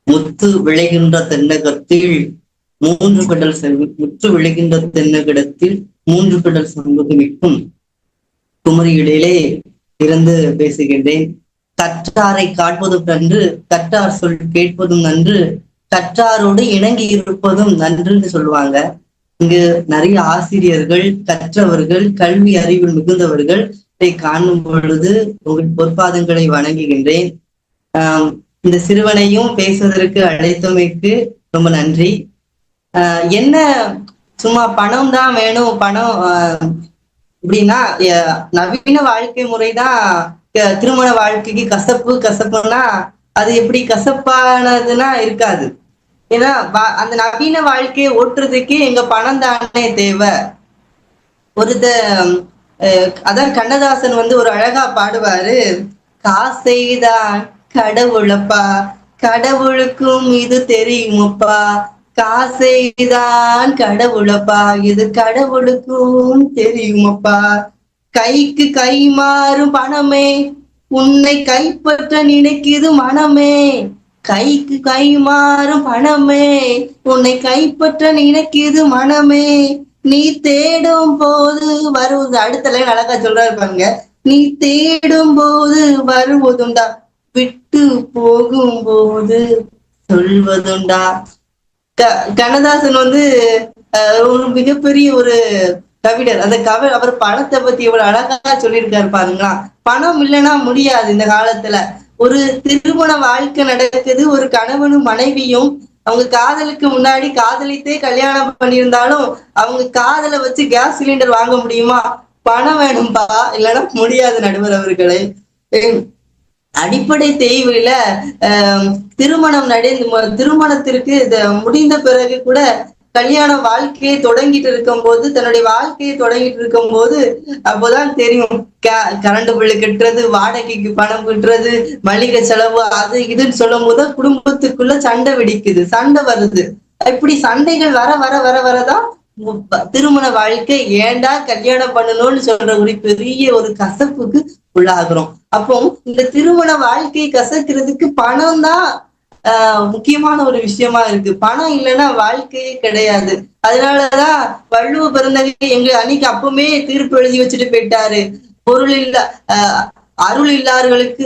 முத்து விளைகின்ற தென்னகத்தில் மூன்று கடல் முத்து விளைகின்ற தென்னகிடத்தில் மூன்று கடல் சமூகமிக்கும் குமரியிலே இருந்து பேசுகின்றேன். கற்றாரை காட்பதும் நன்று, கற்றார் சொல் கேட்பதும் நன்று, கற்றாரோடு இணங்கி இருப்பதும் நன்றுன்னு சொல்லுவாங்க. இங்கு நிறைய ஆசிரியர்கள், கற்றவர்கள், கல்வி அறிவில் மிகுந்தவர்கள் இதை காணும் பொழுது உங்கள் பொற்பாதங்களை வணங்குகின்றேன். இந்த சிறுவனையும் பேசுவதற்கு அழைத்தமைக்கு ரொம்ப நன்றி. என்ன சும்மா பணம் தான் வேணும், பணம் அப்படின்னா நவீன வாழ்க்கை முறைதான் திருமண வாழ்க்கைக்கு கசப்புன்னா அது எப்படி கசப்பானதுன்னா இருக்காது. ஏன்னா அந்த நவீன வாழ்க்கையை ஓட்டுறதுக்கே எங்க பணம் தானே தேவை. அதான் கண்ணதாசன் ஒரு அழகா பாடுவாரு, காசைதான் கடவுளப்பா, கடவுளுக்கும் இது தெரியுமப்பா, காசைதான் கடவுளப்பா, இது கடவுளுக்கும் தெரியுமப்பா, கைக்கு கை மாறும் பணமே உன்னை கைப்பற்ற நினைக்குது மனமே, கைக்கு கை மாறும் பணமே உன்னை கைப்பற்ற நினைக்குது மனமே, நீ தேடும் போது வருவது. அடுத்த லைன் அழகா சொல்றாரு பாருங்க, நீ தேடும் போது வருவதுண்டா, விட்டு போகும் போது சொல்வதுண்டா. கண்ணதாசன் ஒரு மிகப்பெரிய ஒரு கவிஞர். அந்த அவர் பணத்தை பத்தி இவ்வளவு அழகா சொல்லியிருக்காரு பாருங்களா. பணம் இல்லைன்னா முடியாது. இந்த காலத்துல ஒரு திருமண வாழ்க்கை நடக்குது, ஒரு கணவனும் மனைவியும் அவங்க காதலுக்கு முன்னாடி காதலித்தே கல்யாணம் பண்ணியிருந்தாலும் அவங்க காதலை வச்சு கேஸ் சிலிண்டர் வாங்க முடியுமா? பணம் வேணும்பா, இல்லைன்னா முடியாது. நடுவர் அவர்களே, அடிப்படை தேவையில திருமணம் திருமணத்திற்கு முடிந்த பிறகு கூட கல்யாண வாழ்க்கையை தொடங்கிட்டு இருக்கும் போது, தன்னுடைய வாழ்க்கையை தொடங்கிட்டு இருக்கும் போது அப்போதான் தெரியும் கரண்ட் பில்லு கட்டுறது, வாடகைக்கு பணம் கட்டுறது, மளிகை செலவு, அது இதுன்னு சொல்லும் போது குடும்பத்துக்குள்ள சண்டை வெடிக்குது, சண்டை வருது. இப்படி சண்டைகள் வர வர வர வரதான் திருமண வாழ்க்கை ஏண்டா கல்யாணம் பண்ணணும்னு சொல்ற ஒரு பெரிய ஒரு கசப்புக்கு உள்ளாகிறோம். அப்போ இந்த திருமண வாழ்க்கையை கசக்கிறதுக்கு பணம் தான் முக்கியமான ஒரு விஷயமா இருக்கு. பணம் இல்லைன்னா வாழ்க்கையே கிடையாது. அதனாலதான் வள்ளுவ பிறந்தகை எங்க அன்னைக்கு அப்பவுமே தீர்ப்பு எழுதி வச்சுட்டு போயிட்டாரு, பொருள் இல்ல அருள் இல்லாருக்கு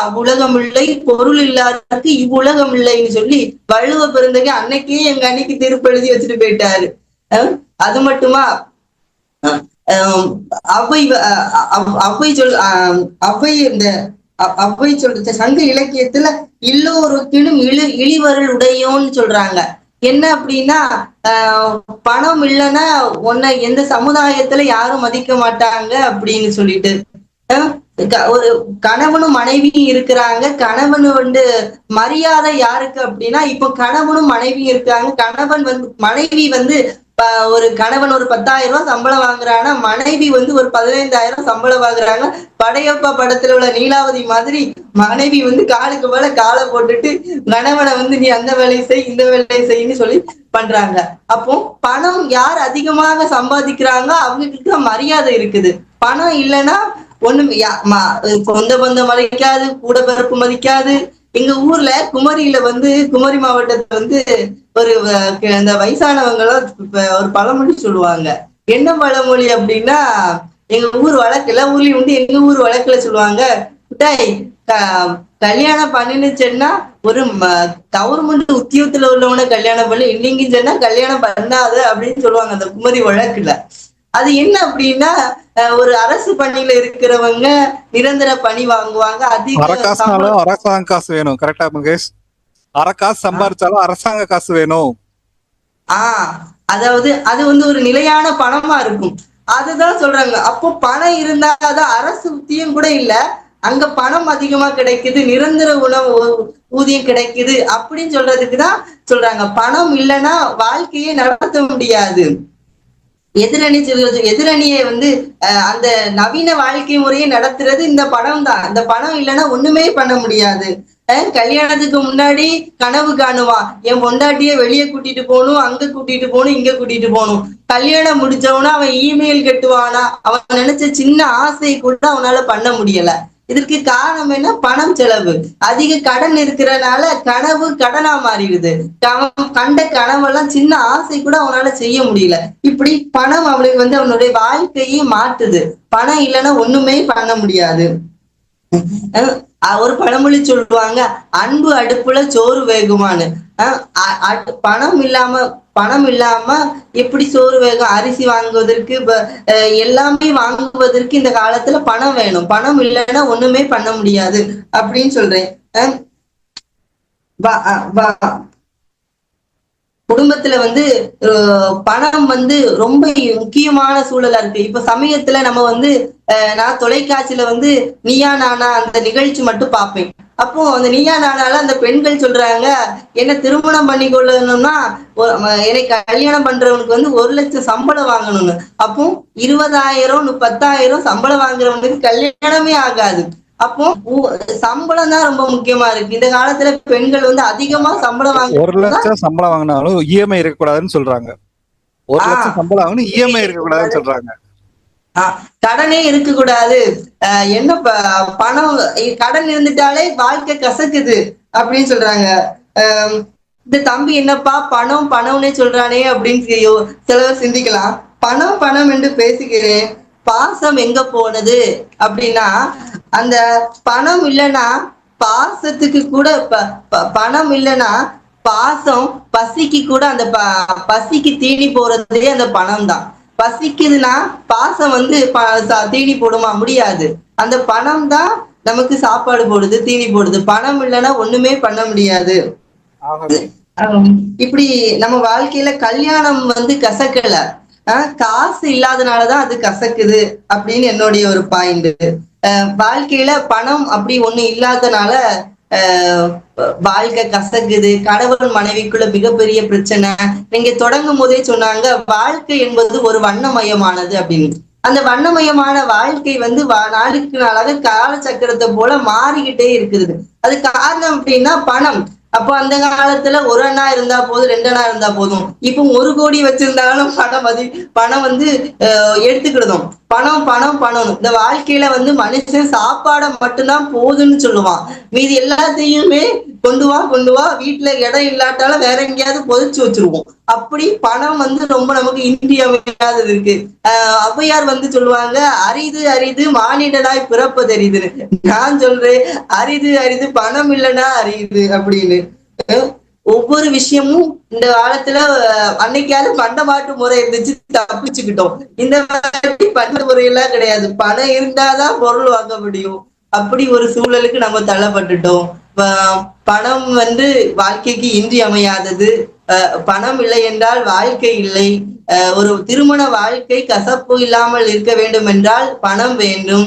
அவ்வுலகம் இல்லை, பொருள் இல்லாருக்கு இவ்வுலகம் இல்லைன்னு சொல்லி வள்ளுவ பிறந்தகை அன்னைக்கே எங்க அன்னைக்கு தீர்ப்பு எழுதி வச்சுட்டு போயிட்டாரு. அது மட்டுமா, அவ்வை சொல்ற சங்க இலக்கியத்துல எல்லோருக்கிலும் இழிவருள் உடையோன்னு சொல்றாங்க. என்ன அப்படின்னா, பணம் இல்லைன்னா உன்னை எந்த சமுதாயத்துல யாரும் மதிக்க மாட்டாங்க அப்படின்னு சொல்லிட்டு, ஒரு கணவனும் மனைவியும் இருக்கிறாங்க. கணவன் மரியாதை யாருக்கு அப்படின்னா, இப்போ கணவனும் மனைவியும் இருக்காங்க. கணவன் மனைவி ஒரு கணவன் ஒரு 10,000 ரூபாய் சம்பளம் வாங்குறான்னா மனைவி ஒரு 15,000 சம்பளம் வாங்குறாங்க. படையப்பா படத்துல உள்ள நீலாவதி மாதிரி மனைவி காலுக்கு மேல காலை போட்டுட்டு கணவனை நீ அந்த வேலையை செய் இந்த வேலையை செய்யன்னு சொல்லி பண்றாங்க. அப்போ பணம் யார் அதிகமாக சம்பாதிக்கிறாங்க அவங்களுக்கு மரியாதை இருக்குது. பணம் இல்லைன்னா ஒண்ணும் சொந்த பந்தம் மதிக்காது, கூட பிறப்பு மதிக்காது. எங்க ஊர்ல குமரியில குமரி மாவட்டத்துல அந்த வயசானவங்க எல்லாம் ஒரு பழமொழி சொல்லுவாங்க. என்ன பழமொழி அப்படின்னா, எங்க ஊர் வழக்குல ஊர்லயும் எங்க ஊர் வழக்குல சொல்லுவாங்க, கல்யாணம் பண்ணினுச்சேன்னா ஒரு கவர்மெண்ட் உத்தியோகத்துல உள்ளவன கல்யாணம் பண்ணி, இல்லைங்கன்னு சொன்னா கல்யாணம் பண்ணாத அப்படின்னு சொல்லுவாங்க அந்த குமரி வழக்குல. அது என்ன அப்படின்னா, ஒரு அரசு பணியில இருக்கிறவங்க நிரந்தர பணி வாங்குவாங்க. அரசாங்க காசு வேணும். கரெக்டா முகேஷ்? அரக்காசு சம்பாதிச்சாலும் அரசாங்க காசு வேணும். அதாவது அது ஒரு நிலையான பணமா இருக்கும். அதுதான் சொல்றாங்க. அப்போ பணம் இருந்தாதான் அரசு ஊதியம் கூட இல்ல, அங்க பணம் அதிகமா கிடைக்குது, நிரந்தர உணவு ஊதியம் கிடைக்குது அப்படின்னு சொல்றதுக்குதான் சொல்றாங்க. பணம் இல்லைன்னா வாழ்க்கையே நடத்த முடியாது. எதிரணியை அந்த நவீன வாழ்க்கை முறையை நடத்துறது இந்த பணம் தான். இந்த பணம் இல்லைன்னா ஒண்ணுமே பண்ண முடியாது. கல்யாணத்துக்கு முன்னாடி கனவு காணுவான், என் பொண்டாட்டிய வெளியே கூட்டிட்டு போகணும், அங்க கூட்டிட்டு போகணும், இங்க கூட்டிட்டு போகணும். கல்யாணம் முடிச்சவனா அவன் இமெயில் கட்டுவானா, அவன் நினைச்ச சின்ன ஆசையை கூட அவனால பண்ண முடியல. இதற்கு காரணம் என்ன? பணம் செலவு. அதிக கடன் இருக்கிறனால கனவு கடனா மாறிடுது. அவன் கண்ட கனவெல்லாம் சின்ன ஆசை கூட அவனால செய்ய முடியல. இப்படி பணம் அவனுக்கு அவனுடைய வாழ்க்கையை மாற்றுது. பணம் இல்லைன்னா ஒண்ணுமே பண்ண முடியாது. ஒரு பழமொழி சொல்லுவாங்க, அன்பு அடுப்புல சோறு வேகுமான்னு. பணம் இல்லாம எப்படி சோறு வேகும்? அரிசி வாங்குவதற்கு எல்லாமே வாங்குவதற்கு இந்த காலத்துல பணம் வேணும். பணம் இல்லைன்னா ஒண்ணுமே பண்ண முடியாது அப்படின்னு சொல்றேன். குடும்பத்துல பணம் ரொம்ப முக்கியமான சூழலா இருக்கு. இப்ப சமயத்துல நம்ம நான் தொலைக்காட்சியில நீயா நானா அந்த நிகழ்ச்சி மட்டும் பார்ப்பேன். அப்போ அந்த நீயா நானால அந்த பெண்கள் சொல்றாங்க, என்ன திருமணம் பண்ணி கொள்ளணும்னா என்னை கல்யாணம் பண்றவனுக்கு 1,00,000 சம்பளம் வாங்கணும்னு. அப்போ 20,000 10,000 சம்பளம் வாங்குறவனுக்கு கல்யாணமே ஆகாது. அப்போ சம்பளம் தான் ரொம்ப முக்கியமா இருக்கு. இந்த காலத்துல பெண்கள் அதிகமா சம்பளம் வாங்க 1,00,000 சம்பளம் வாங்கினாலும் இஎம்ஐ இருக்கக்கூடாதுன்னு சொல்றாங்க. 1,00,000 சம்பளம் வாங்கணும், இஎம்ஐ இருக்கக்கூடாதுன்னு சொல்றாங்க. கடனே இருக்க கூடாது. என்ன பணம் கடன் இருந்துட்டாலே வாழ்க்கை கசக்குது அப்படின்னு சொல்றாங்க. இந்த தம்பி என்னப்பா பணம் பணம்னே சொல்றானே அப்படின்னு சிலவர் சிந்திக்கலாம். பணம் பணம் என்று பேசுகிறேன், பாசம் எங்க போனது அப்படின்னா, அந்த பணம் இல்லைன்னா பாசத்துக்கு கூட பணம் இல்லைன்னா பாசம், பசிக்கு கூட அந்த பசிக்கு தீனி போறதே அந்த பணம் தான். பசிக்குதுன்னா பாசம் தீனி போடுமா? முடியாது. அந்த பணம் தான் நமக்கு சாப்பாடு போடுது, தீனி போடுது. பணம் இல்லைன்னா ஒண்ணுமே பண்ண முடியாது. இப்படி நம்ம வாழ்க்கையில கல்யாணம் கசக்கல, காசு இல்லாதனாலதான் அது கசக்குது அப்படின்னு என்னுடைய ஒரு பாயிண்ட். வாழ்க்கையில பணம் அப்படி ஒண்ணு இல்லாதனால வாழ்க்கை கசக்குது. கடவுள் மனைவிக்குள்ள மிகப்பெரிய பிரச்சனை. நீங்க தொடங்கும் போதே சொன்னாங்க, வாழ்க்கை என்பது ஒரு வண்ணமயமானது அப்படின்னு. அந்த வண்ணமயமான வாழ்க்கை நாளுக்கு நாளாக காலச்சக்கரத்தை போல மாறிக்கிட்டே இருக்குது. அது காரணம் அப்படின்னா பணம். அப்போ அந்த காலத்துல 1 அண்ணா இருந்தா போதும், 2 அண்ணா இருந்தா போதும். இப்போ 1 கோடி வச்சிருந்தாலும் பணம் எடுத்துக்கிடுதோம். பணம் பணம் பணம். இந்த வாழ்க்கையில மனுஷன் சாப்பாடை மட்டும்தான் போதுன்னு சொல்லுவான். மீதி எல்லாத்தையுமே கொண்டு வா, வீட்டுல இடம் இல்லாட்டாலும் வேற எங்கேயாவது பொதிச்சு வச்சிருவோம். அப்படி பணம் ரொம்ப நமக்கு இன்றியமையாதது இருக்கு. ஔவையார் சொல்லுவாங்க, அரிது அரிது மானிடனாய் பிறப்பதரிது. நான் சொல்றேன், அரிது அரிது பணம் இல்லைன்னா அரியுது அப்படின்னு. ஒவ்வொரு விஷயமும் இந்த காலத்துல அன்னைக்காவது பண்டமாட்டு முறை இருந்துச்சு, தப்பிச்சுக்கிட்டோம். இந்த மாதிரி பண்ட முறையெல்லாம் கிடையாது. பணம் இருந்தாதான் பொருள் வாங்க முடியும். அப்படி ஒரு சூழலுக்கு நம்ம தள்ளப்பட்டுட்டோம். பணம் வாழ்க்கைக்கு இன்றியமையாதது. பணம் இல்லை என்றால் வாழ்க்கை இல்லை. ஒரு திருமண வாழ்க்கை கசப்பு இல்லாமல் இருக்க வேண்டும் என்றால் பணம் வேண்டும்.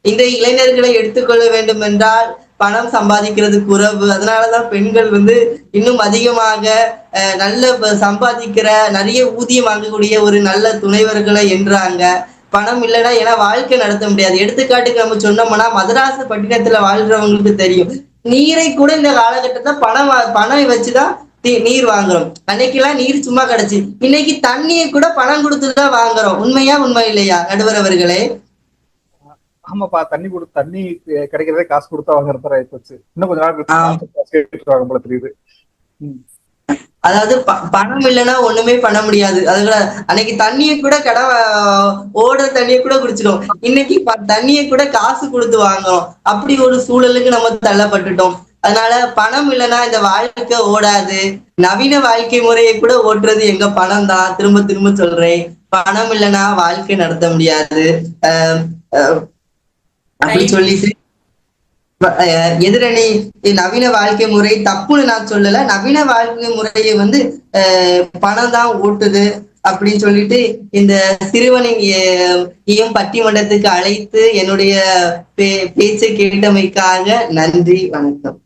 இந்த இளைஞர்களை எடுத்துக்கொள்ள வேண்டும் என்றால் பணம் சம்பாதிக்கிறது குறைவு. அதனாலதான் பெண்கள் இன்னும் அதிகமாக நல்ல சம்பாதிக்கிற, நிறைய ஊதியம் வாங்கக்கூடிய ஒரு நல்ல துணைவர்களை என்றாங்க. பணம் இல்லைன்னா ஏன்னா வாழ்க்கை நடத்த முடியாது. எடுத்துக்காட்டுக்கு நம்ம சொன்னோம்னா, மதராசு பட்டினத்துல வாழ்றவங்களுக்கு தெரியும், நீரை கூட இந்த காலகட்டத்தை பணம் வச்சுதான் நீர் வாங்குறோம். அன்னைக்கெல்லாம் நீர் சும்மா கிடைச்சு, இன்னைக்கு தண்ணியை கூட பணம் கொடுத்துதான் வாங்குறோம். உண்மையா உண்மை இல்லையா நடுவர் அவர்களே? ஆமாப்பா, தண்ணி கிடைக்கிறதே காசு கொடுத்தா வாங்குறதா ஆயிப்போச்சு. இன்னும் கொஞ்ச நாள் போல தெரியுது. அதாவது பணம் இல்லைன்னா ஒண்ணுமே பண்ண முடியாது. அதுல அன்னைக்கு தண்ணியை கூட ஓடுற தண்ணியை கூட குடிச்சிடும். இன்னைக்கு தண்ணியை கூட காசு கொடுத்து வாங்குறோம். அப்படி ஒரு சூழலுக்கு நம்ம தள்ளப்பட்டுட்டோம். அதனால பணம் இல்லைன்னா இந்த வாழ்க்கை ஓடாது. நவீன வாழ்க்கை முறையை கூட ஓட்டுறது எங்க பணம் தான். திரும்ப திரும்ப சொல்றேன், பணம் இல்லைன்னா வாழ்க்கை நடத்த முடியாது. அப்படி சொல்லிட்டு எதிரணி நவீன வாழ்க்கை முறை தப்புன்னு நான் சொல்லல. நவீன வாழ்க்கை முறையை பணம் தான் ஓட்டுது அப்படின்னு சொல்லிட்டு இந்த சிறுவனையும் பட்டிமன்றத்துக்கு அழைத்து என்னுடைய பேச்சை கேட்டமைக்காக நன்றி, வணக்கம்.